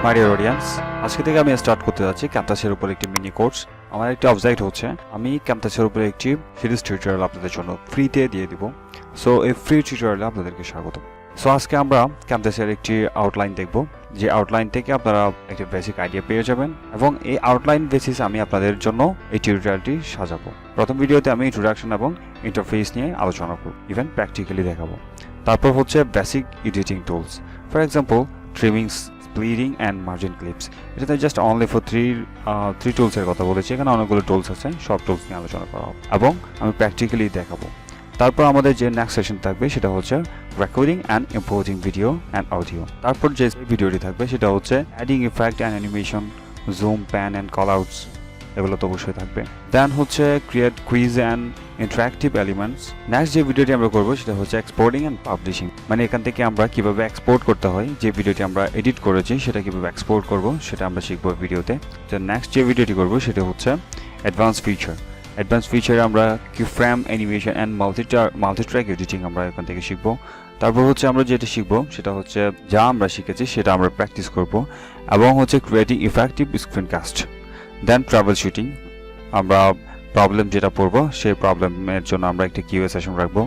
My dear audience, আজকে থেকে আমি স্টার্ট করতে যাচ্ছি ক্যাম্পাসের উপর একটি মিনি কোর্স। আমার একটি অবজেক্ট হচ্ছে আমি ক্যাম্পাসের উপরে একটি সিরিজ টিউটোরিয়াল আপনাদের জন্য ফ্রিতে দিয়ে দিব। সো এই ফ্রি টিউটোরিয়ালে আপনাদেরকে স্বাগত। সো আজকে আমরা ক্যাম্পাসের একটি আউটলাইন দেখব, যে আউটলাইন থেকে আপনারা একটি বেসিক আইডিয়া পেয়ে যাবেন এবং এই আউটলাইন বেসিস আমি আপনাদের জন্য এই টিউটোরিয়ালটি সাজাবো। প্রথম ভিডিওতে আমি ইন্ট্রোডাকশন এবং ইন্টারফেস নিয়ে আলোচনা করব, ইভেন প্র্যাকটিক্যালি দেখাবো। তারপর হচ্ছে basic editing tools, for example trimming, splitting and merging clips. এটাতে জাস্ট অনলি ফর থ্রি টুলসের কথা বলেছি, এখানে অনেকগুলো টুলস আছে, সব টুলস নিয়ে আলোচনা করা হবে এবং আমি প্র্যাকটিক্যালি দেখাবো। তারপর আমাদের যে নেক্সট সেশন থাকবে সেটা হচ্ছে recording and importing video and audio. তারপর যে ভিডিওটি থাকবে সেটা হচ্ছে adding effect and animation, zoom, pan and call outs, এগুলো তো অবশ্যই থাকবে। দেন হচ্ছে create quiz and interactive elements. Next যে ভিডিওটি আমরা করবো সেটা হচ্ছে এক্সপোর্টিং অ্যান্ড পাবলিশিং, মানে এখান থেকে আমরা কিভাবে এক্সপোর্ট করতে হয়, যে ভিডিওটি আমরা এডিট করেছি সেটা কিভাবে এক্সপোর্ট করব সেটা আমরা শিখবো ভিডিওতে। তো নেক্সট যে ভিডিওটি করবো সেটা হচ্ছে অ্যাডভান্স ফিচার। অ্যাডভান্স ফিচারে আমরা কি ফ্রেম অ্যানিমেশন অ্যান্ড মাল্টিট্র্যাক এডিটিং আমরা এখান থেকে শিখবো। তারপর হচ্ছে আমরা যেটা শিখবো সেটা হচ্ছে যা আমরা শিখেছি সেটা আমরা প্র্যাকটিস করব এবং হচ্ছে ক্রিয়েটিং ইফেক্টিভ স্ক্রিনকাস্ট। দেন ট্রাভেল শুটিং, আমরা প্রবলেম যেটা পড়বো সেই প্রবলেমের জন্য আমরা একটি কিউএ সেশন রাখবো,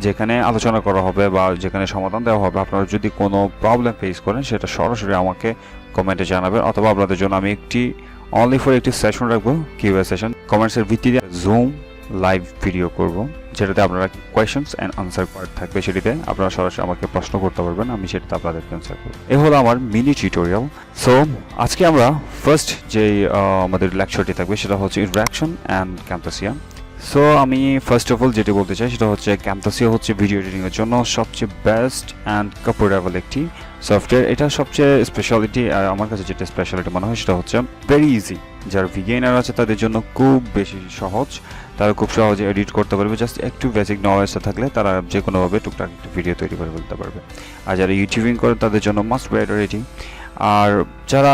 যেখানে আলোচনা করা হবে বা যেখানে সমাধান দেওয়া হবে। আপনারা যদি কোনো প্রবলেম ফেস করেন সেটা সরাসরি আমাকে কমেন্টে জানাবেন, অথবা আপনাদের জন্য আমি একটি অনলি ফর একটি সেশন রাখবো, কিউএ সেশন। কমেন্টসের ভিত্তিতে জুম লাইভ ভিডিও করব, যেটাতে আপনারা কোয়েশ্চেন্স অ্যান্ড আনসার পার্ট থাকবে, সেটিতে আপনারা সরাসরি আমাকে প্রশ্ন করতে পারবেন, আমি সেটাতে আপনাদেরকে আনসার করব। এই হলো আমার মিনি টিউটোরিয়াল। সো আজকে আমরা ফার্স্ট যে আমাদের লেকচারটি থাকবে সেটা হচ্ছে ইন্ট্রোডাকশন অ্যান্ড ক্যাম্পাসিয়া। সো আমি ফার্স্ট অফ অল যেটি বলতে চাই সেটা হচ্ছে ক্যাম্পাসিয়া হচ্ছে ভিডিও এডিটিংয়ের জন্য সবচেয়ে বেস্ট অ্যান্ড কমফোর্টেবল একটি সফটওয়্যার। এটা সবচেয়ে স্পেশালিটি, আর আমার কাছে যেটা স্পেশালিটি মনে হয় সেটা হচ্ছে ভেরি ইজি। যারা বিগিনার আছে তাদের জন্য খুব বেশি সহজ, তারা খুব সহজে এডিট করতে পারবে। জাস্ট একটু বেসিক নলেজটা থাকলে তারা যে কোনোভাবে টুকটাক একটু ভিডিও তৈরি করে ফেলতে পারবে। আর যারা ইউটিউবিং করে তাদের জন্য মাস্ট বেটার এটি। আর যারা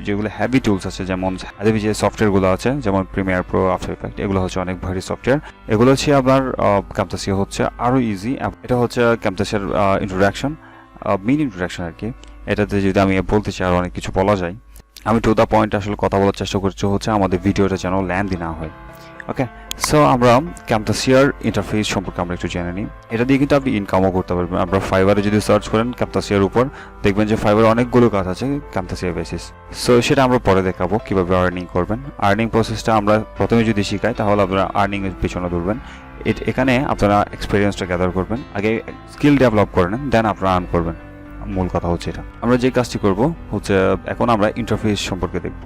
যেগুলো হেভি টুলস আছে, যেমন হেভি যে সফটওয়্যারগুলো আছে, যেমন প্রিমিয়ার প্রো, আফটার ইফেক্ট, এগুলো হচ্ছে অনেক ভারী সফটওয়্যার। এগুলো হচ্ছে আপনার ক্যাম্পাসিয়া হচ্ছে আরও ইজি। এটা হচ্ছে ক্যাম্পাসিয়ার ইন্ট্রোডাকশন, মিনি ইন্ট্রোডাকশন আর কি। এটাতে যদি আমি বলতে চাই আরও অনেক কিছু বলা যায়, আমি টু দ্য পয়েন্ট আসলে কথা বলার চেষ্টা করছি, হচ্ছে আমাদের ভিডিওটা যেন ল্যান্দি না হয়। ওকে, সো আমরা ক্যাম্পাসিয়ার ইন্টারফেস সম্পর্কে আমরা একটু জেনে নিই। এটা দিয়ে কিন্তু আপনি ইনকামও করতে পারবেন। আপনারা ফাইবারে যদি সার্চ করেন ক্যাম্পাসিয়ার উপর, দেখবেন যে ফাইবারে অনেকগুলো কাজ আছে ক্যাম্পাসিয়ার বেসিস। সো সেটা আমরা পরে দেখাবো কীভাবে আর্নিং করবেন। আর্নিং প্রসেসটা আমরা প্রথমে যদি শিখাই তাহলে আপনারা আর্নিংয়ের পেছনে ধরবেন। এখানে আপনারা এক্সপিরিয়েন্সটা গ্যাদার করবেন, আগে স্কিল ডেভেলপ করে নেন, দেন আপনারা আর্ন করবেন। মূল কথা হচ্ছে এটা। আমরা যে কাজটি করব হচ্ছে এখন আমরা ইন্টারফেস সম্পর্কে দেখব।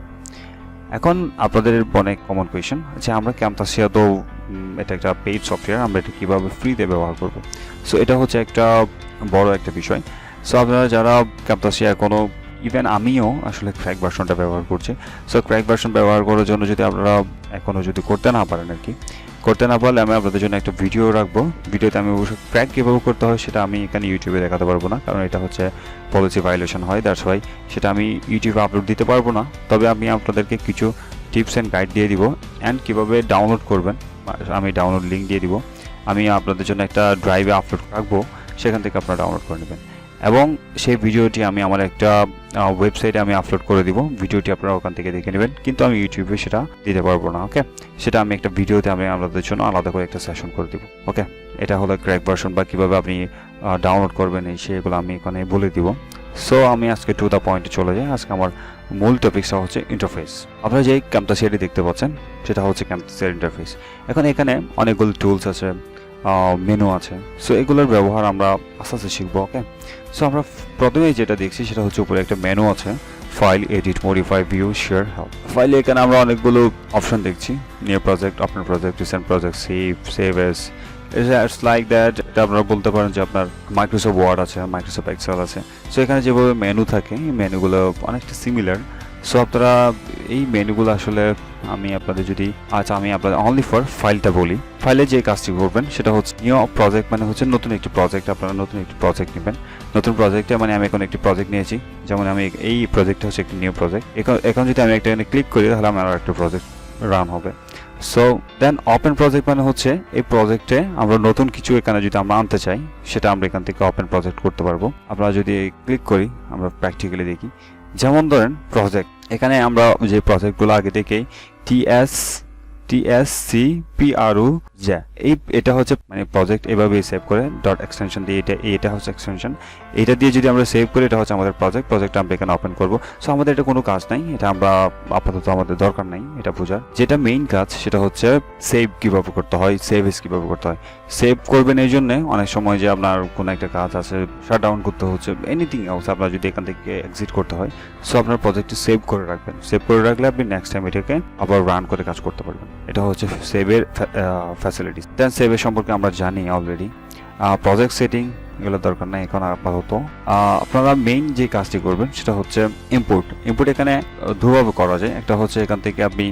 এখন আপনাদের অনেক কমন কোয়েশ্চেন যে আমরা ক্যাম্পাসিয়া তো এটা একটা পেইড সফটওয়্যার, আমরা এটা কীভাবে ফ্রিতে ব্যবহার করব। সো এটা হচ্ছে একটা বড় একটা বিষয়। সো আপনারা যারা ক্যাম্পাসিয়া এখনও, ইভেন আমিও আসলে ক্র্যাক ভার্সনটা ব্যবহার করছি। সো ক্র্যাক ভার্সন ব্যবহার করার জন্য যদি আপনারা এখনও যদি করতে না পারেন আর কি, করতে না পারলে আমি আপনাদের জন্য একটা ভিডিও রাখবো। ভিডিওতে আমি অবশ্যই ক্র্যাক কীভাবে করতে হয় সেটা আমি এখানে ইউটিউবে দেখাতে পারবো না, কারণ এটা হচ্ছে পলিসি ভায়োলেশন হয়, দ্যাটস ওয়াই সেটা আমি ইউটিউবে আপলোড দিতে পারবো না। তবে আমি আপনাদেরকে কিছু টিপস অ্যান্ড গাইড দিয়ে দিব, অ্যান্ড কীভাবে ডাউনলোড করবেন আমি ডাউনলোড লিঙ্ক দিয়ে দিব। আমি আপনাদের জন্য একটা ড্রাইভে আপলোড রাখবো, সেখান থেকে আপনারা ডাউনলোড করে নেবেন এবং সেই ভিডিওটি আমি আমার একটা ওয়েবসাইটে আমি আপলোড করে দিব। ভিডিওটি আপনারা ওখান থেকে দেখে নেবেন, কিন্তু আমি ইউটিউবে সেটা দিতে পারবো না। ওকে, সেটা আমি একটা ভিডিওতে আমি আপনাদের জন্য আলাদা করে একটা সেশন করে দিব। ওকে, এটা হলো ক্র্যাক ভার্সন বা কীভাবে আপনি ডাউনলোড করবেন সেগুলো আমি এখানে বলে দিব। সো আমি আজকে টু দ্য পয়েন্টে চলে যাই। আজকে আমার মূল টপিকটা হচ্ছে ইন্টারফেস। আপনারা যে ক্যাম্পাসিয়াটি দেখতে পাচ্ছেন সেটা হচ্ছে ক্যাম্পাসিয়ার ইন্টারফেস। এখন এখানে অনেকগুলো টুলস আছে, মেনু আছে। সো এগুলোর ব্যবহার আমরা আস্তে আস্তে শিখবো। ওকে, সো আমরা প্রথমেই যেটা দেখছি সেটা হচ্ছে উপরে একটা মেনু আছে, file, edit, modify, view, share, help. ফাইলে এখানে আমরা অনেকগুলো অপশন দেখছি, নিউ প্রজেক্ট, আপনার project, recent project, save S. It's like that. এটা আপনারা বলতে পারেন যে আপনার মাইক্রোসফট ওয়ার্ড আছে, মাইক্রোসফট এক্সেল আছে। সো এখানে যেভাবে মেনু থাকে এই মেনুগুলো অনেকটা সিমিলার। সো আপনারা এই মেনুগুলো আসলে আমি আপনাদের অনলি ফর ফাইলটা বলি। ফাইলে যে কাজটি করবেন সেটা হচ্ছে নিউ প্রজেক্ট, মানে হচ্ছে নতুন একটি প্রজেক্ট। আপনারা নতুন একটি প্রজেক্ট নেবেন। নতুন প্রজেক্টে মানে আমি এখন একটি প্রজেক্ট নিয়েছি, যেমন আমি এই প্রজেক্টটা হচ্ছে একটি নিউ প্রজেক্ট। এখন যদি আমি একটা ক্লিক করি তাহলে আমার একটা প্রজেক্ট রান হবে। সো দেন ওপেন প্রজেক্ট মানে হচ্ছে এই প্রজেক্টে আমরা নতুন কিছু এখানে যদি আমরা আনতে চাই সেটা আমরা এখান থেকে ওপেন প্রজেক্ট করতে পারবো। আপনারা যদি ক্লিক করি আমরা প্র্যাকটিক্যালি দেখি, যেমন ধরেন প্রজেক্ট, এখানে আমরা যে প্রজেক্টগুলো আগে থেকেই TSCPRU যা এটা হচ্ছে মানে প্রজেক্ট এভাবে সেভ করে ডট এক্সটেনশন দিয়ে এটা হচ্ছে এক্সটেনশন, এটা দিয়ে যদি আমরা সেভ করি এটা হচ্ছে আমাদের প্রজেক্ট আমরা এখানে ওপেন করব। সো আমাদের এটা কোনো কাজ নাই, এটা আমরা আপাতত আমাদের দরকার নাই এটা বোঝার। যেটা মেইন কাজ সেটা হচ্ছে সেভ কিভাবে করতে হয়, সেভ এস কিভাবে করতে হয়। সেভ করবেন এই জন্য অনেক সময় যে আপনার কোনো একটা কাজ আছে শাট ডাউন করতে হচ্ছে, এনিথিং এলস আপনার যদি এখান থেকে এক্সিট করতে হয়, সো আপনার প্রজেক্টটি সেভ করে রাখবেন। সেভ করে রাখলে আপনি নেক্সট টাইম এটাকে আবার রান করে কাজ করতে পারবেন। এটা হচ্ছে সেভের ফ্যাসিলিটিস। দেন সেভের সম্পর্কে আমরা জানি অলরেডি। প্রজেক্ট সেটিং এগুলো দরকার নাই এখন আপাতত। আপনারা মেইন যে কাজটি করবেন সেটা হচ্ছে ইম্পোর্ট এখানে দুভাবে করা যায়। একটা হচ্ছে এখান থেকে আপনি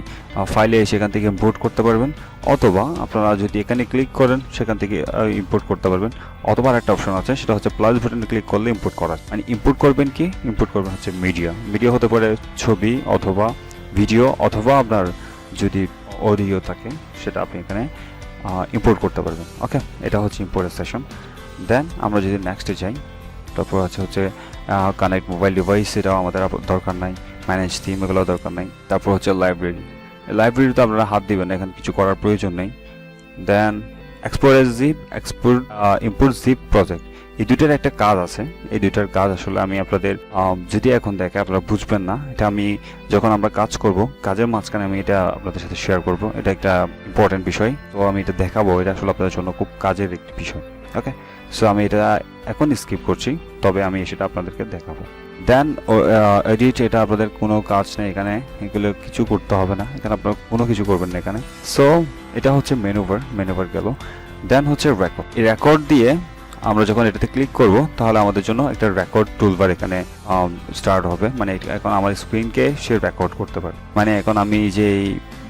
ফাইলে এসে এখান থেকে ইম্পোর্ট করতে পারবেন, অথবা আপনারা যদি এখানে ক্লিক করেন সেখান থেকে ইম্পোর্ট করতে পারবেন, অথবা একটা অপশন আছে সেটা হচ্ছে প্লাস বাটনে ক্লিক করলে ইম্পোর্ট করা। মানে ইম্পোর্ট করবেন কি, ইম্পোর্ট করবেন হচ্ছে মিডিয়া হতে পারে ছবি অথবা ভিডিও, অথবা আপনার যদি অডিও থাকে সেটা আপনি এখানে ইম্পোর্ট করতে পারবেন। ওকে, এটা হচ্ছে ইম্পোর্টের সেশন। দেন আমরা যদি নেক্সটে যাই, তারপর হচ্ছে কানেক্ট মোবাইল ডিভাইস, এটাও আমাদের দরকার নাই। ম্যানেজ থিম এগুলো দরকার নাই। তারপর হচ্ছে লাইব্রেরিতে আপনারা হাত দিবেন, এখানে কিছু করার প্রয়োজন নেই। দেন ইম্পোর্ট জিপ প্রজেক্ট, এই দুইটার একটা কাজ আছে। এই দুইটার কাজ আসলে আমি আপনাদের যদি এখন দেখে আপনারা বুঝবেন না। এটা আমি যখন আমরা কাজ করব, কাজের মাঝখানে আমি এটা আপনাদের সাথে শেয়ার করব। এটা একটা ইম্পর্টেন্ট বিষয়, তো আমি এটা দেখাবো। এটা আসলে আপনাদের জন্য খুব কাজের একটি বিষয়। ওকে, সো আমি এটা এখন স্কিপ করছি, তবে আমি সেটা আপনাদেরকে দেখাবো। দেন এডিট, এটা আপনাদের কোনো কাজ নেই এখানে, এগুলো কিছু করতে হবে না, এখানে আপনারা কোনো কিছু করবেন না এখানে। সো এটা হচ্ছে মেনুভার গেল। দেন হচ্ছে রেকর্ড, এই রেকর্ড দিয়ে আমরা যখন এটাতে ক্লিক করব তাহলে আমাদের জন্য একটা রেকর্ড টুলবার এখানে স্টার্ট হবে। মানে এখন আমার স্ক্রিনকে সে রেকর্ড করতে পারে। মানে এখন আমি যে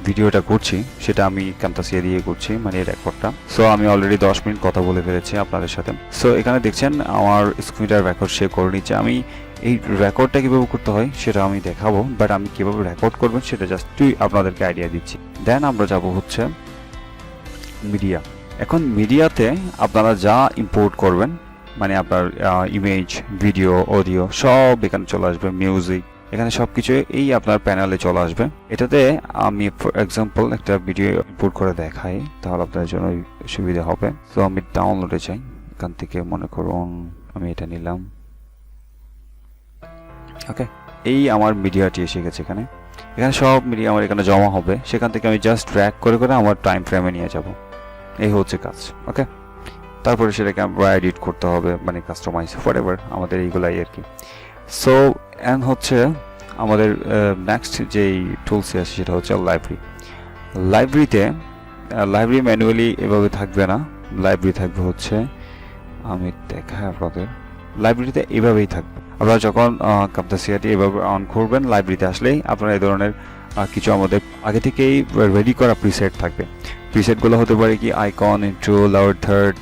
ভিডিওটা করছি সেটা আমি Camtasia দিয়ে করছি, মানে এই রেকর্ডটা। সো আমি অলরেডি 10 মিনিট কথা বলে ফেলেছি আপনাদের সাথে। সো এখানে দেখছেন আমার স্ক্রিনটার রেকর্ড সে করে নিচ্ছে। আমি এই রেকর্ডটা কীভাবে করতে হয় সেটা আমি দেখাবো, বাট আমি কীভাবে রেকর্ড করবেন সেটা জাস্ট আপনাদেরকে আইডিয়া দিচ্ছি। দেন আমরা যাব হচ্ছে মিডিয়া। এখন মিডিয়াতে আপনারা যা ইম্পোর্ট করবেন, মানে আপনার ইমেজ, ভিডিও, অডিও সব এখানে চলে আসবে, মিউজিক, এখানে সব কিছু এই আপনার প্যানেলে চলে আসবে। এটাতে আমি ফর এক্সাম্পল একটা ভিডিও ইম্পোর্ট করে দেখাই, তাহলে আপনাদের জন্য সুবিধা হবে। তো আমি ডাউনলোডে যাই, এখান থেকে মনে করুন আমি এটা নিলাম। ওকে, এই আমার মিডিয়াটি এসে গেছে এখানে সব মিডিয়া আমার এখানে জমা হবে। সেখান থেকে আমি জাস্ট ড্র্যাগ করে আমার টাইম ফ্রেমে নিয়ে যাব। এই হচ্ছে কাজ। ওকে, তারপরে সেটাকে আমরা এডিট করতে হবে, মানে কাস্টমাইজ হোয়াটএভার, আমাদের এইগুলাই আর কি। সো এন্ড হচ্ছে আমাদের নেক্সট যেই টুলসে আছে সেটা হচ্ছে লাইব্রেরি ম্যানুয়ালি এভাবে থাকবে না। লাইব্রেরি থাকবে হচ্ছে, আমি দেখাই আপনাদের, লাইব্রেরিতে এভাবেই থাকবে। আপনারা যখন Camtasiaটি এভাবে অন করবেন, লাইব্রেরিতে আসলেই আপনারা এই ধরনের কিছু আমাদের আগে থেকেই রেডি করা প্রিসেট থাকবে। প্রিসেটগুলো হতে পারে কি icon, intro, loud third,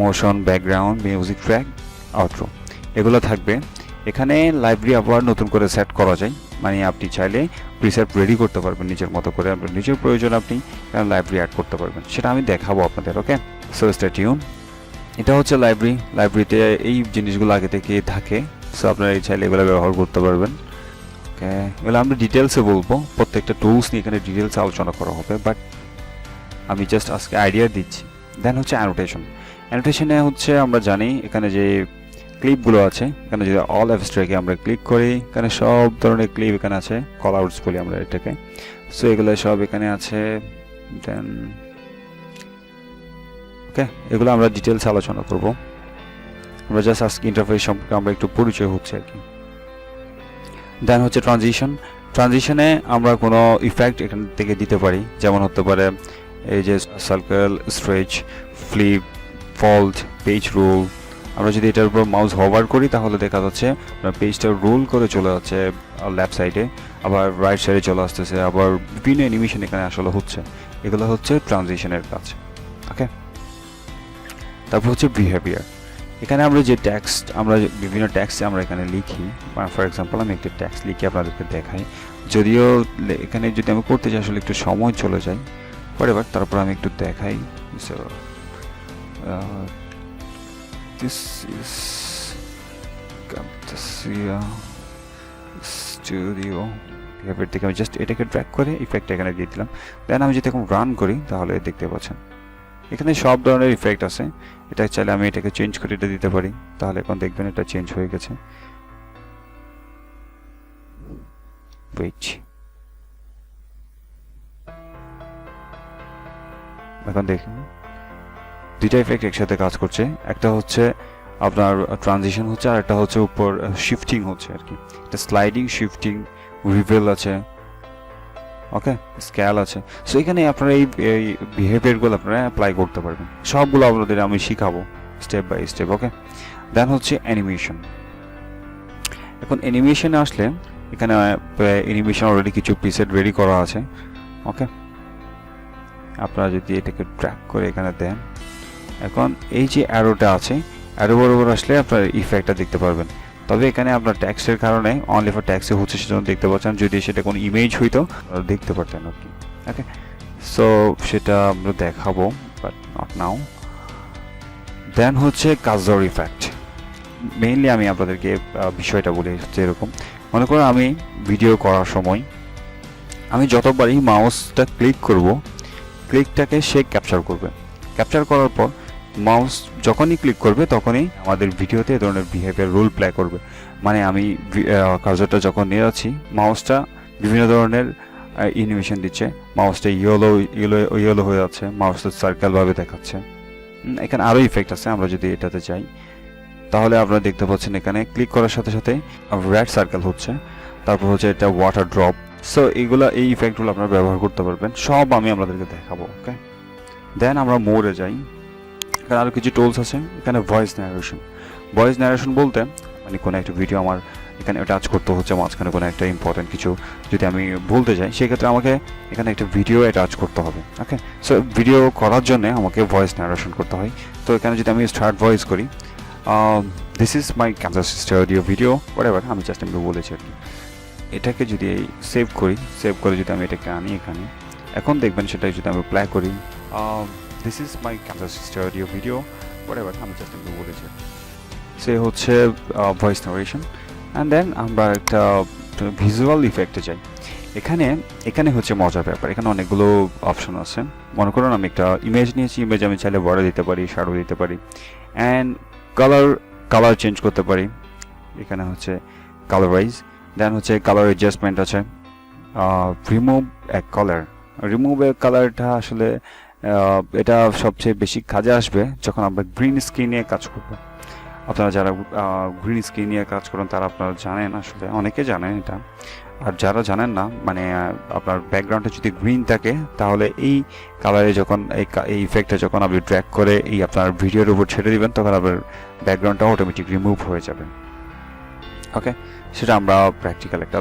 motion, background, music track, outro, এগুলো থাকবে। এখানে লাইব্রেরি আবার নতুন করে সেট করা যায়, মানে আপনি চাইলে প্রিসেট রেডি করতে পারবেন নিজের মতো করে, আপনার নিজের প্রয়োজন আপনি লাইব্রেরি অ্যাড করতে পারবেন, সেটা আমি দেখাবো আপনাদের। ওকে, সো স্টে টিউন। এটা হচ্ছে লাইব্রেরিতে এই জিনিসগুলো আগে থেকে থাকে, সো আপনারা চাইলে এগুলো ব্যবহার করতে পারবেন। ওকে, এগুলো আমরা ডিটেলসে বলবো, প্রত্যেকটা টুলস নিয়ে এখানে ডিটেলসে আলোচনা করা হবে, বাট আমি জাস্ট আজকে আইডিয়া দিচ্ছি। দেন হচ্ছে অ্যানোটেশনে হচ্ছে আমরা জানি এখানে যে ক্লিপগুলো আছে, এখানে যদি অল অ্যাবস্ট্রাক্টে আমরা ক্লিক করি, এখানে সব ধরনের ক্লিপ এখানে আছে, কল আউটস বলি আমরা এটাকে। সো এগুলো সব এখানে আছে। দেন ওকে, এগুলো আমরা ডিটেলস আলোচনা করব। আমরা জাস্ট আজকে ইন্টারফেস সম্পর্কে আমরা একটু পরিচয় হচ্ছে আর কি। দেন হচ্ছে ট্রানজিশনে আমরা কোনো ইফেক্ট এখান থেকে দিতে পারি, যেমন হতে পারে এই যে circle, stretch, flip, fold, page roll. আমরা যদি এটার উপর মাউস হোভার করি তাহলে দেখা যাচ্ছে পেজটা রোল করে চলে যাচ্ছে লেফট সাইডে, আবার রাইট সাইডে চলে আসতেছে, আবার বিভিন্ন অ্যানিমেশন এখানে আসলে হচ্ছে। এগুলো হচ্ছে ট্রানজিশনের কাজ। ওকে, তারপর হচ্ছে বিহেভিয়ার। এখানে আমরা যে টেক্সট, আমরা বিভিন্ন টেক্সট আমরা এখানে লিখি, ফর এক্সাম্পল আমি একটা টেক্সট লিখে আপনাদেরকে দেখাই। যদিও এখানে যদি আমি করতে চাই আসলে একটু সময় চলে যায়, হোয়াটএভার। তারপর আমি একটু দেখাই। So this is Camtasia studio. এবার থেকে আমি জাস্ট এটাকে ড্র্যাগ করে ইফেক্ট এখানে দিয়ে দিলাম। দেন আমি যদি এখন রান করি তাহলে দেখতে পাচ্ছেন এখানে সব ধরনের ইফেক্ট আছে। এটা চাইলে আমি এটাকে চেঞ্জ করে এটা দিতে পারি, তাহলে এখন দেখবেন এটা চেঞ্জ হয়ে গেছে। ওয়েট, এখন দেখুন দুইটা ইফেক্ট একসাথে কাজ করছে। একটা হচ্ছে আপনার ট্রানজিশন হচ্ছে, আর একটা হচ্ছে উপর শিফটিং হচ্ছে আর কি। এটা স্লাইডিং, শিফটিং, রিভেল আছে, ওকে, স্কেল আছে। সো এখানে আপনারা এই বিহেভিয়ারগুলো আপনারা অ্যাপ্লাই করতে পারবেন। সবগুলো আপনাদের আমি শিখাবো স্টেপ বাই স্টেপ, ওকে। দেন হচ্ছে অ্যানিমেশন। এখন অ্যানিমেশনে আসলে এখানে অ্যানিমেশন অলরেডি কিছু প্রিসেট রেডি করা আছে, ওকে। আপনারা যদি এটাকে ট্র্যাক করে এখানে দেন, এখন এই যে অ্যারোটা আছে, অ্যারো বরাবর আসলে আপনার ইফেক্টটা দেখতে পারবেন। তবে এখানে আপনার ট্যাক্সের কারণে অনলি ফর ট্যাক্সে হচ্ছে সেজন্য দেখতে পাচ্ছেন। যদি সেটা কোনো ইমেজ হইতো দেখতে পারতেন আর কি, ওকে। সো সেটা আমরা দেখাবো, বাট নট নাও। দেন হচ্ছে কার্সর ইফেক্ট। মেইনলি আমি আপনাদেরকে বিষয়টা বলে হচ্ছে এরকম, মনে করুন আমি ভিডিও করার সময় আমি যতবারই মাউসটা ক্লিক করব, ক্লিকটাকে সে ক্যাপচার করবে। ক্যাপচার করার পর মাউস যখনই ক্লিক করবে তখনই আমাদের ভিডিওতে এ ধরনের বিহেভিয়ার রোল প্লে করবে। মানে আমি কার্সরটা যখন নিয়ে যাচ্ছি, মাউসটা বিভিন্ন ধরনের অ্যানিমেশন দিচ্ছে। মাউসটা ইয়েলো হয়ে যাচ্ছে, মাউসটা সার্কেলভাবে দেখাচ্ছে। এখানে আরও ইফেক্ট আছে। আমরা যদি এটাতে যাই তাহলে আপনারা দেখতে পাচ্ছেন এখানে ক্লিক করার সাথে সাথে রেড সার্কেল হচ্ছে, তারপর হচ্ছে এটা ওয়াটার ড্রপ। সো এইগুলা, এই ইফেক্টগুলো আপনারা ব্যবহার করতে পারবেন। সব আমি আপনাদেরকে দেখাবো, ওকে। দেন আমরা মোডে যাই। এখানে আরও কিছু টুলস আছে। এখানে ভয়েস ন্যারেশন। ভয়েস ন্যারেশন বলতে মানে কোনো একটা ভিডিও আমার এখানে টাচ করতে হচ্ছে, মাঝখানে কোনো একটা ইম্পর্টেন্ট কিছু যদি আমি বলতে যাই, সেক্ষেত্রে আমাকে এখানে একটা ভিডিও অ্যাটাচ করতে হবে, ওকে। সো ভিডিও করার জন্য আমাকে ভয়েস ন্যারেশন করতে হয়। তো এখানে যদি আমি স্টার্ট ভয়েস করি, this is my Camtasia studio video, whatever, আমি জাস্ট আমি বলেছি আর কি। এটাকে যদি সেভ করি, সেভ করে যদি আমি এটাকে আনি এখানে, এখন দেখবেন সেটা যদি আমি প্লে করি, this is my Camtasia studio video, whatever, আমি জাস্ট আমি বলেছি। সে হচ্ছে ভয়েস নারেশন। অ্যান্ড দেন আমরা একটা ভিজুয়াল ইফেক্টে যাই। এখানে হচ্ছে মজার ব্যাপার। এখানে অনেকগুলো অপশন আছে। মনে করুন আমি একটা ইমেজ নিয়েছি, ইমেজ আমি চাইলে বড় দিতে পারি, শ্যাডো দিতে পারি, অ্যান্ড কালার চেঞ্জ করতে পারি। এখানে হচ্ছে কালারাইজ। দেন হচ্ছে কালার অ্যাডজাস্টমেন্ট আছে, রিমুভ এ কালার। রিমুভ এ কালারটা আসলে এটা সবচেয়ে বেশি কাজে আসবে যখন আমরা গ্রিন স্ক্রিন নিয়ে কাজ করব। আপনারা যারা গ্রিন স্ক্রিন নিয়ে কাজ করেন তারা আপনারা জানেন, আসলে অনেকে জানেন এটা। আর যারা জানেন না, মানে আপনার ব্যাকগ্রাউন্ডে যদি গ্রিন থাকে তাহলে এই কালারে যখন এই ইফেক্টটা যখন আপনি ড্র্যাগ করে এই আপনার ভিডিওর উপর ছেড়ে দিবেন, তখন আপনার ব্যাকগ্রাউন্ডটা অটোমেটিক রিমুভ হয়ে যাবে, ওকে। সেটা আমরা প্র্যাকটিক্যাল একটা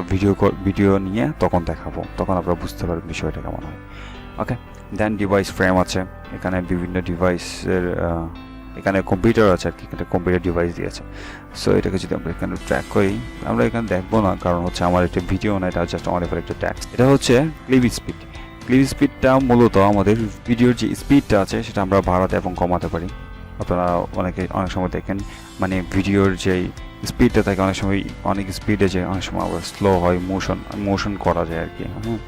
ভিডিও নিয়ে তখন দেখাবো, তখন আপনারা বুঝতে পারবেন বিষয়টা কেমন হয়, ওকে। দেন ডিভাইস ফ্রেম আছে। এখানে বিভিন্ন ডিভাইসের এখানে কম্পিউটার আছে আর কি, একটা কম্পিউটার ডিভাইস দিয়েছে। সো এটাকে যদি আমরা এখানে ট্র্যাক করি, আমরা এখানে দেখবো না, কারণ হচ্ছে আমার একটা ভিডিও না, এটা জাস্ট আমার একটা ট্যাক্স। এটা হচ্ছে ক্লিপ স্পিড। ক্লিপ স্পিডটা মূলত আমাদের ভিডিওর যে স্পিডটা আছে সেটা আমরা বাড়াতে এবং কমাতে পারি। আপনারা অনেক সময় দেখেন, মানে ভিডিওর যেই স্পিডটা থাকে অনেক সময় অনেক স্পিডে যায়, অনেক সময় আবার স্লো হয়, মোশন করা যায় আর কি, হ্যাঁ।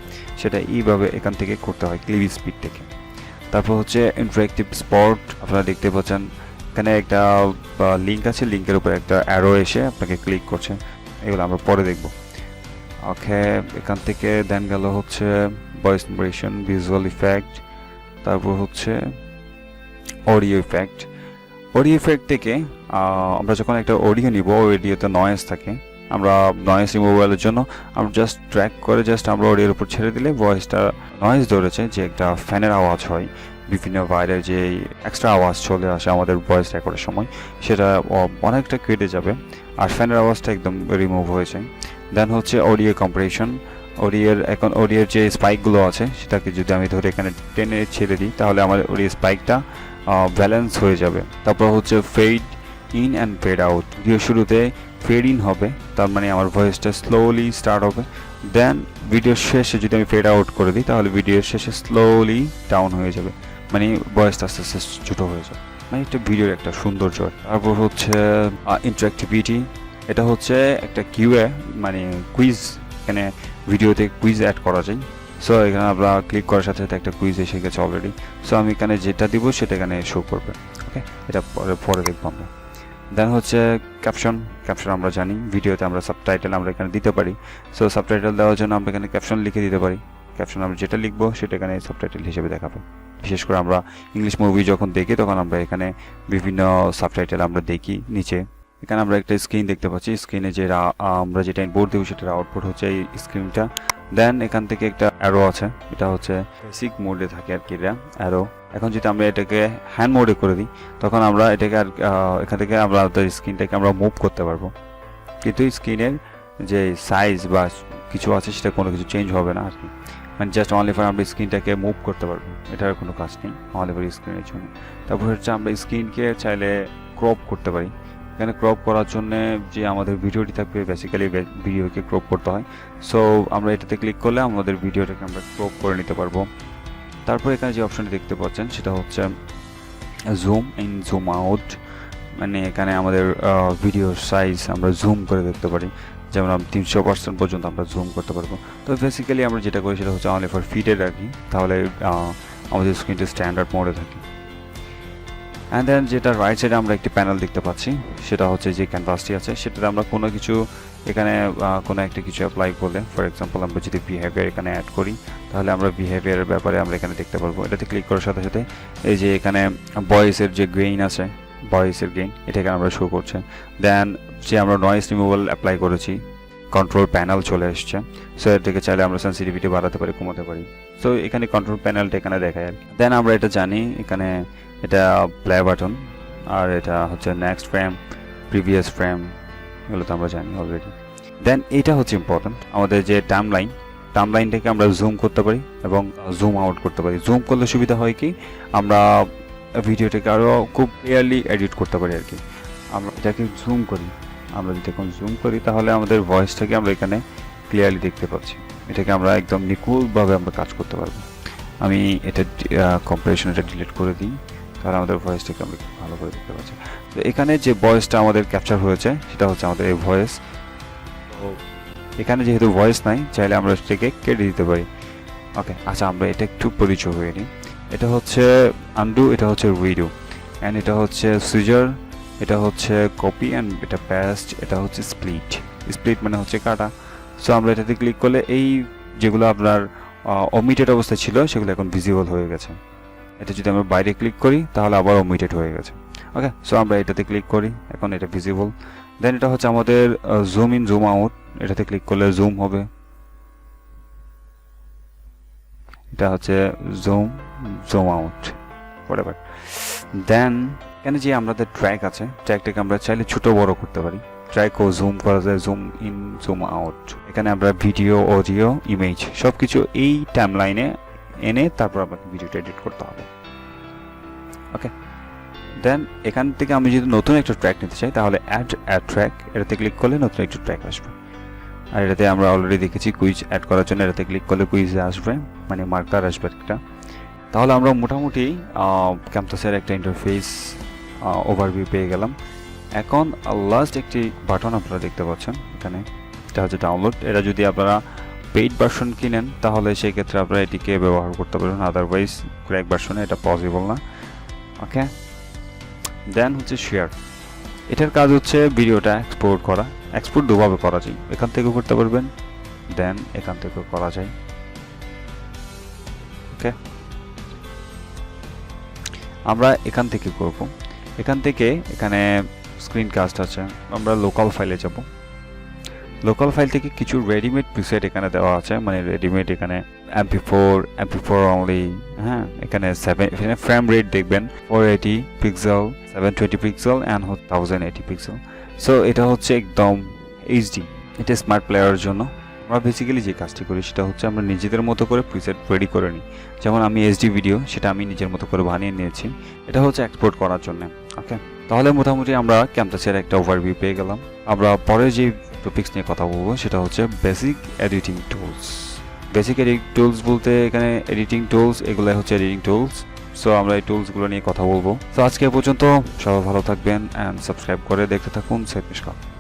সেটা এইভাবে এখান থেকে করতে হয় ক্লিপ স্পিড থেকে। তারপর হচ্ছে ইন্টারেক্টিভ স্পট। আপনারা দেখতে পাচ্ছেন এখানে একটা লিঙ্ক আছে, লিঙ্কের উপর একটা অ্যারো এসে আপনাকে ক্লিক করছে। এগুলো আমরা পরে দেখব, ওকে। এখান থেকে দেন গেল হচ্ছে ভয়েস নারেশন, ভিজুয়াল ইফেক্ট, তারপর হচ্ছে অডিও ইফেক্ট। অডিও ইফেক্ট থেকে আমরা যখন একটা অডিও নিব, অডিওতে নয়েজ থাকে, আমরা নয়েজ রিমুভালের জন্য আমরা জাস্ট ট্র্যাক করে জাস্ট আমরা অডিওর উপর ছেড়ে দিলে ভয়েসটা নয়েজ ধরেছে যে একটা ফ্যানের আওয়াজ হয়, বিভিন্ন বাইরের যে এক্সট্রা আওয়াজ চলে আসে আমাদের ভয়েস রেকর্ডের সময়, সেটা অনেকটা কেটে যাবে, আর ফ্যানের আওয়াজটা একদম রিমুভ হয়েছে। দেন হচ্ছে অডিও কম্প্রেশন। এখন অডিওর যে স্পাইকগুলো আছে সেটাকে যদি আমি ধরে এখানে টেনে ছেড়ে দিই, তাহলে আমার অডিও স্পাইকটা ব্যালেন্স হয়ে যাবে। তারপর হচ্ছে fade in and fade out. Video শুরুতে ফেড ইন হবে, তার মানে আমার ভয়েসটা স্লোলি স্টার্ট হবে। দেন ভিডিওর শেষে যদি আমি ফেড আউট করে দিই তাহলে ভিডিওর শেষে স্লোলি ডাউন হয়ে যাবে, মানে ভয়েসটা আস্তে আস্তে ছোটো হয়ে যাবে, মানে একটা ভিডিওর একটা সৌন্দর্য। তারপর হচ্ছে ইন্টারেক্টিভিটি, এটা হচ্ছে একটা কিউএ মানে কুইজ, এখানে ভিডিওতে কুইজ অ্যাড করা যায়। সো এখানে আমরা ক্লিক করার সাথে সাথে একটা কুইজ এসে গেছে অলরেডি। সো আমি এখানে যেটা দিব সেটা এখানে শো করবে। ওকে, এটা পরে দেখবো আমরা। দেন হচ্ছে ক্যাপশন আমরা জানি ভিডিওতে আমরা সাবটাইটেল আমরা এখানে দিতে পারি। সো সাবটাইটেল দেওয়ার জন্য আমরা এখানে ক্যাপশন লিখে দিতে পারি। ক্যাপশন আমরা যেটা লিখবো সেটা এখানে সাবটাইটেল হিসেবে দেখাবে। বিশেষ করে আমরা ইংলিশ মুভি যখন দেখি তখন আমরা এখানে বিভিন্ন সাবটাইটেল আমরা দেখি নিচে। এখানে আমরা একটা স্ক্রিন দেখতে পাচ্ছি, স্ক্রিনে যে আমরা যেটা ইনপুট দেবো সেটার আউটপুট হচ্ছে এই স্ক্রিনটা। দেন এখান থেকে একটা অ্যারো আছে, এটা হচ্ছে বেসিক মোডে থাকে আর কি এটা অ্যারো। এখন যদি আমরা এটাকে হ্যান্ড মোডে করে দিই তখন আমরা এটাকে আর এখান থেকে আমরা স্ক্রিনটাকে আমরা মুভ করতে পারবো, কিন্তু স্ক্রিনের যে সাইজ বা কিছু আছে সেটা কোনো কিছু চেঞ্জ হবে না আর কি, মানে জাস্ট অনলি ফর আমরা স্ক্রিনটাকে মুভ করতে পারবো, এটার কোনো কাজ নেই অনলি ফর স্ক্রিনের জন্য। তারপর হচ্ছে আমরা স্ক্রিনকে চাইলে ক্রপ করতে পারি। এখানে ক্রপ করার জন্য যে আমাদের ভিডিওটি থাকবে বেসিক্যালি ভিডিওকে ক্রপ করতে হয়। সো আমরা এটাতে ক্লিক করলে আমাদের ভিডিওটাকে আমরা ক্রপ করে নিতে পারবো। তারপর এখানে যে অপশনটি দেখতে পাচ্ছেন সেটা হচ্ছে জুম ইন জুম আউট, মানে এখানে আমাদের ভিডিওর সাইজ আমরা জুম করে দেখতে পারি, যেমন 300% পর্যন্ত আমরা জুম করতে পারবো। তো বেসিক্যালি আমরা যেটা করি সেটা হচ্ছে অনলি ফর ফিডে রাখি, তাহলে আমাদের স্ক্রিনটা স্ট্যান্ডার্ড মোডে থাকে। অ্যান্ড দেন যেটা রাইট সাইডে আমরা একটি প্যানেল দেখতে পাচ্ছি, সেটা হচ্ছে যে ক্যানভাসটি আছে সেটাতে আমরা কোনো কিছু এখানে কোনো একটা কিছু অ্যাপ্লাই করলে, ফর এক্সাম্পল আমরা যদি বিহেভিয়ার এখানে অ্যাড করি তাহলে আমরা বিহেভিয়ারের ব্যাপারে আমরা এখানে দেখতে পারবো। এটাতে ক্লিক করার সাথে সাথে এই যে এখানে ভয়েসের যে গেইন আছে, ভয়েসের গেইন এটা এখানে আমরা শো করছে। দেন যে আমরা নয়েজ রিমুভাল অ্যাপ্লাই করেছি, কন্ট্রোল প্যানেল চলে এসছে। সো এর থেকে চাইলে আমরা সেন্সিটিভিটি বাড়াতে পারি, কমাতে পারি। সো এখানে কন্ট্রোল প্যানেলটা এখানে দেখায় আর কি। দেন আমরা এটা জানি এখানে এটা প্লে বাটন, আর এটা হচ্ছে নেক্সট ফ্রেম, প্রিভিয়াস ফ্রেম, এগুলো তো আমরা জানি অলরেডি। দেন এটা হচ্ছে ইম্পর্ট্যান্ট, আমাদের যে টাইমলাইনটাকে আমরা জুম করতে পারি এবং জুম আউট করতে পারি। জুম করলে সুবিধা হয় কি, আমরা ভিডিওটাকে আরও খুব ক্লিয়ারলি এডিট করতে পারি আর কি। আমরা এটাকে জুম করি, আমরা যদি এখন জুম করি তাহলে আমাদের ভয়েসটাকে আমরা এখানে ক্লিয়ারলি দেখতে পাচ্ছি, এটাকে আমরা একদম নিখুঁতভাবে আমরা কাজ করতে পারবো। আমি এটা কম্পারিশন এটা ডিলিট করে দিই, তাহলে আমাদের ভয়েসটাকে আমরা ভালো করে দেখতে পাচ্ছি। তো এখানে যে ভয়েসটা আমাদের ক্যাপচার হয়েছে সেটা হচ্ছে আমাদের এই ভয়েস। তো এখানে যেহেতু ভয়েস নাই, চাইলে আমরা সেটাকে কেটে দিতে পারি। ওকে, আচ্ছা আমরা এটা একটু পরিচয় হয়ে নিই। এটা হচ্ছে আনডু, এটা হচ্ছে রিডু, অ্যান্ড এটা হচ্ছে সিজার, এটা হচ্ছে কপি, অ্যান্ড এটা পেস্ট, এটা হচ্ছে স্প্লিট মানে হচ্ছে কাটা। সো আমরা এটাতে ক্লিক করলে এই যেগুলো আপনার ওমিটেড অবস্থায় ছিল সেগুলো এখন ভিজিবল হয়ে গেছে। এটা যদি আমরা বাইরে ক্লিক করি তাহলে আবার ওমিটেড হয়ে গেছে। ওকে, সো আমরা এটাতে ক্লিক করি, এখন এটা ভিজিবল। দেন এটা হচ্ছে আমাদের জুম ইন জুম আউট, এটাতে ক্লিক করলে জুম হবে, এটা হচ্ছে জুম আউট হোয়াটএভার। দেন এখানে যে আমাদের ট্র্যাক আছে, ট্র্যাকটাকে আমরা চাইলে ছোট বড় করতে পারি, ট্র্যাকও জুম করা যায়, জুম ইন জুম আউট। এখানে আমরা ভিডিও, অডিও, ইমেজ সব কিছু এই টাইমলাইনে এনে তারপর আমাকে ভিডিওটা এডিট করতে হবে। ওকে, দেন এখান থেকে আমি যদি নতুন একটা ট্র্যাক নিতে চাই তাহলে অ্যাড ট্র্যাক, এটাতে ক্লিক করলে নতুন একটা ট্র্যাক আসবে। আর এটাতে আমরা অলরেডি দেখেছি কুইজ অ্যাড করার জন্য এটাতে ক্লিক করলে কুইজ আসবে, মানে মার্কার আসবে একটা। তাহলে আমরা মোটামুটি ক্যাম্পাসের একটা ইন্টারফেস ওভারভিউ পেয়ে গেলাম। এখন লাস্ট একটি বাটন আপনারা দেখতে পাচ্ছেন এখানে, এটা হচ্ছে ডাউনলোড। এটা যদি আপনারা পেইড ভার্সন কিনেন তাহলে সেই ক্ষেত্রে আপনারা এটিকে ব্যবহার করতে পারবেন, আদারওয়াইজ ক্র্যাক ভার্সনে এটা পসিবল না। ওকে, দেন হচ্ছে শেয়ার, এটার কাজ হচ্ছে ভিডিওটা এক্সপোর্ট করা। এক্সপোর্ট দুভাবে করা যায়, এখান থেকেও করতে পারবেন, দেন এখান থেকেও করা যায়। ওকে, আমরা এখান থেকে করব। এখান থেকে এখানে স্ক্রিন কাস্ট আছে, আমরা লোকাল ফাইলে যাব। লোকাল ফাইল থেকে কিছু রেডিমেড প্রিসেট এখানে দেওয়া আছে, মানে রেডিমেড এখানে MP4 অনলি। হ্যাঁ, এখানে ফ্রেম রেট দেখবেন 480 pixel, 720 pixel and 1080 pixel. So এটা হচ্ছে একদম এইচডি, এটা স্মার্ট প্লেয়ারের জন্য। আমরা বেসিক্যালি যে কাজটি করি সেটা হচ্ছে আমরা নিজেদের মতো করে প্রিসেট রেডি করে নিই। যেমন আমি এইচডি ভিডিও সেটা আমি নিজের মতো করে বানিয়ে নিয়েছি, এটা হচ্ছে এক্সপোর্ট করার জন্য। ওকে, তাহলে মোটামুটি আমরা ক্যামটাসিয়ার একটা ওভারভিউ পেয়ে গেলাম। আমরা পরে যে টপিকস নিয়ে কথা বলবো সেটা হচ্ছে basic editing tools. Basic editing tools বলতে এখানে এডিটিং টুলস, এগুলো হচ্ছে এডিটিং টুলস। সো আমরা এই টুলসগুলো নিয়ে কথা বলবো। তো আজকে পর্যন্ত সবাই ভালো থাকবেন অ্যান্ড সাবস্ক্রাইব করে দেখতে থাকুন সাইদ মিশকাত।